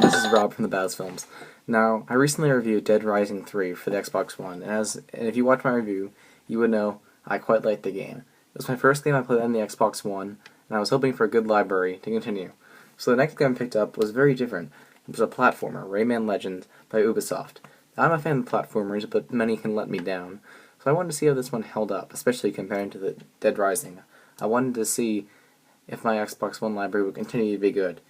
This is Rob from TheBazFilms. Now, I recently reviewed Dead Rising 3 for the Xbox One, and if you watch my review, you would know I quite liked the game. It was my first game I played on the Xbox One, and I was hoping for a good library to continue. So the next game I picked up was very different. It was a platformer, Rayman Legends by Ubisoft. Now, I'm a fan of platformers, but many can let me down, so I wanted to see how this one held up, especially compared to the Dead Rising. I wanted to see if my Xbox One library would continue to be good.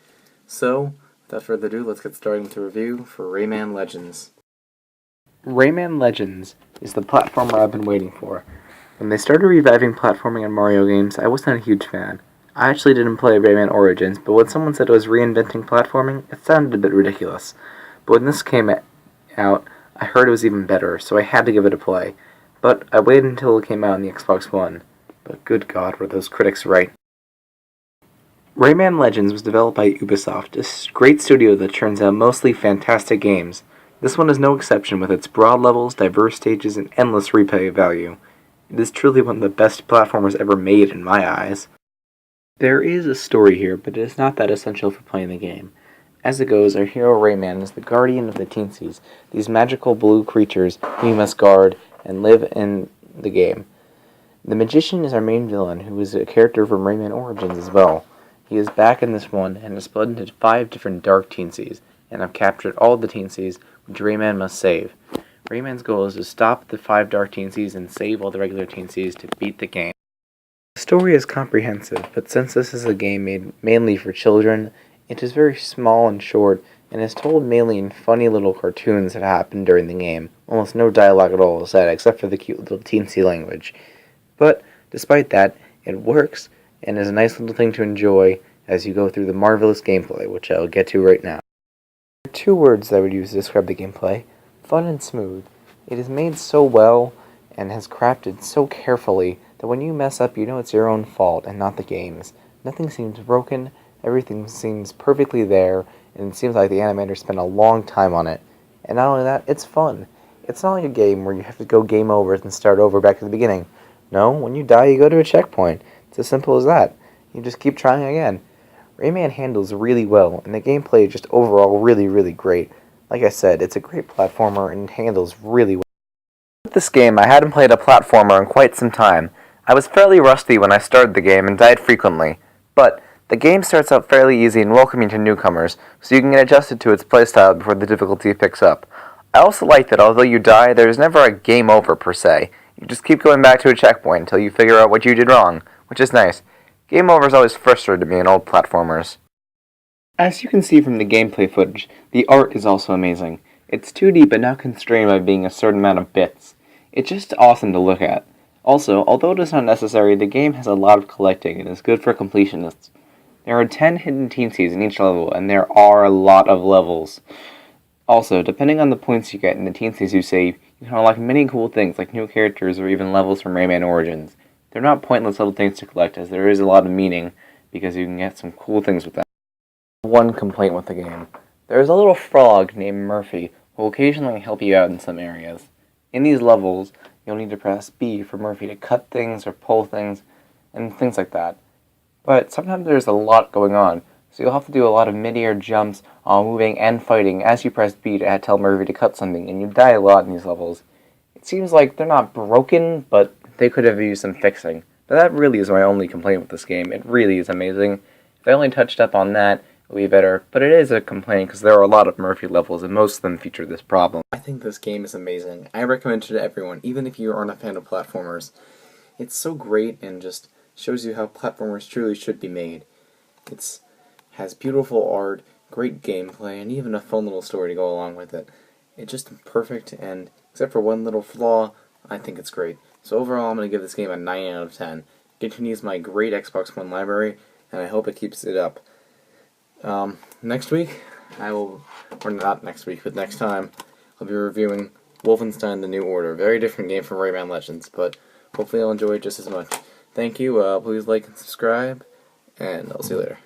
So, without further ado, let's get started with the review for Rayman Legends. Rayman Legends is the platformer I've been waiting for. When they started reviving platforming in Mario games, I wasn't a huge fan. I actually didn't play Rayman Origins, but when someone said it was reinventing platforming, it sounded a bit ridiculous. But when this came out, I heard it was even better, so I had to give it a play. But I waited until it came out on the Xbox One. But good God, were those critics right. Rayman Legends was developed by Ubisoft, a great studio that churns out mostly fantastic games. This one is no exception with its broad levels, diverse stages, and endless replay value. It is truly one of the best platformers ever made in my eyes. There is a story here, but it is not that essential for playing the game. As it goes, our hero Rayman is the guardian of the Teensies, these magical blue creatures who you must guard and live in the game. The Magician is our main villain, who is a character from Rayman Origins as well. He is back in this one and is split into 5 different dark Teensies, and have captured all the Teensies, which Rayman must save. Rayman's goal is to stop the 5 dark Teensies and save all the regular Teensies to beat the game. The story is comprehensive, but since this is a game made mainly for children, it is very small and short, and is told mainly in funny little cartoons that happen during the game. Almost no dialogue at all is said, except for the cute little teensy language. But, despite that, it works, and is a nice little thing to enjoy as you go through the marvelous gameplay, which I'll get to right now. There are 2 words that I would use to describe the gameplay: fun and smooth. It is made so well, and has crafted so carefully, that when you mess up, you know it's your own fault, and not the game's. Nothing seems broken, everything seems perfectly there, and it seems like the animators spent a long time on it. And not only that, it's fun. It's not like a game where you have to go game over and start over back to the beginning. No, when you die, you go to a checkpoint. It's as simple as that. You just keep trying again. Rayman handles really well, and the gameplay is just overall really, really great. Like I said, it's a great platformer and handles really well. With this game, I hadn't played a platformer in quite some time. I was fairly rusty when I started the game and died frequently. But the game starts out fairly easy and welcoming to newcomers, so you can get adjusted to its playstyle before the difficulty picks up. I also like that although you die, there's never a game over per se. You just keep going back to a checkpoint until you figure out what you did wrong, which is nice. Game overs always frustrated me in old platformers. As you can see from the gameplay footage, the art is also amazing. It's 2D but not constrained by being a certain amount of bits. It's just awesome to look at. Also, although it is not necessary, the game has a lot of collecting and is good for completionists. There are 10 hidden Teensies in each level, and there are a lot of levels. Also, depending on the points you get and the Teensies you save, you can unlock many cool things like new characters or even levels from Rayman Origins. They're not pointless little things to collect, as there is a lot of meaning, because you can get some cool things with them. One complaint with the game. There is a little frog named Murphy who will occasionally help you out in some areas. In these levels, you'll need to press B for Murphy to cut things or pull things, and things like that. But sometimes there's a lot going on, so you'll have to do a lot of mid-air jumps while moving and fighting as you press B to tell Murphy to cut something, and you die a lot in these levels. It seems like they're not broken, but they could have used some fixing. But that really is my only complaint with this game. It really is amazing. If I only touched up on that, it would be better. But it is a complaint because there are a lot of Murphy levels, and most of them feature this problem. I think this game is amazing. I recommend it to everyone, even if you aren't a fan of platformers. It's so great and just shows you how platformers truly should be made. It has beautiful art, great gameplay, and even a fun little story to go along with it. It's just perfect, and except for one little flaw, I think it's great. So overall, I'm going to give this game a 9 out of 10. It continues my great Xbox One library, and I hope it keeps it up. Next week, or not next week, but next time, I'll be reviewing Wolfenstein: The New Order. Very different game from Rayman Legends, but hopefully I'll enjoy it just as much. Thank you, please like and subscribe, and I'll see you later.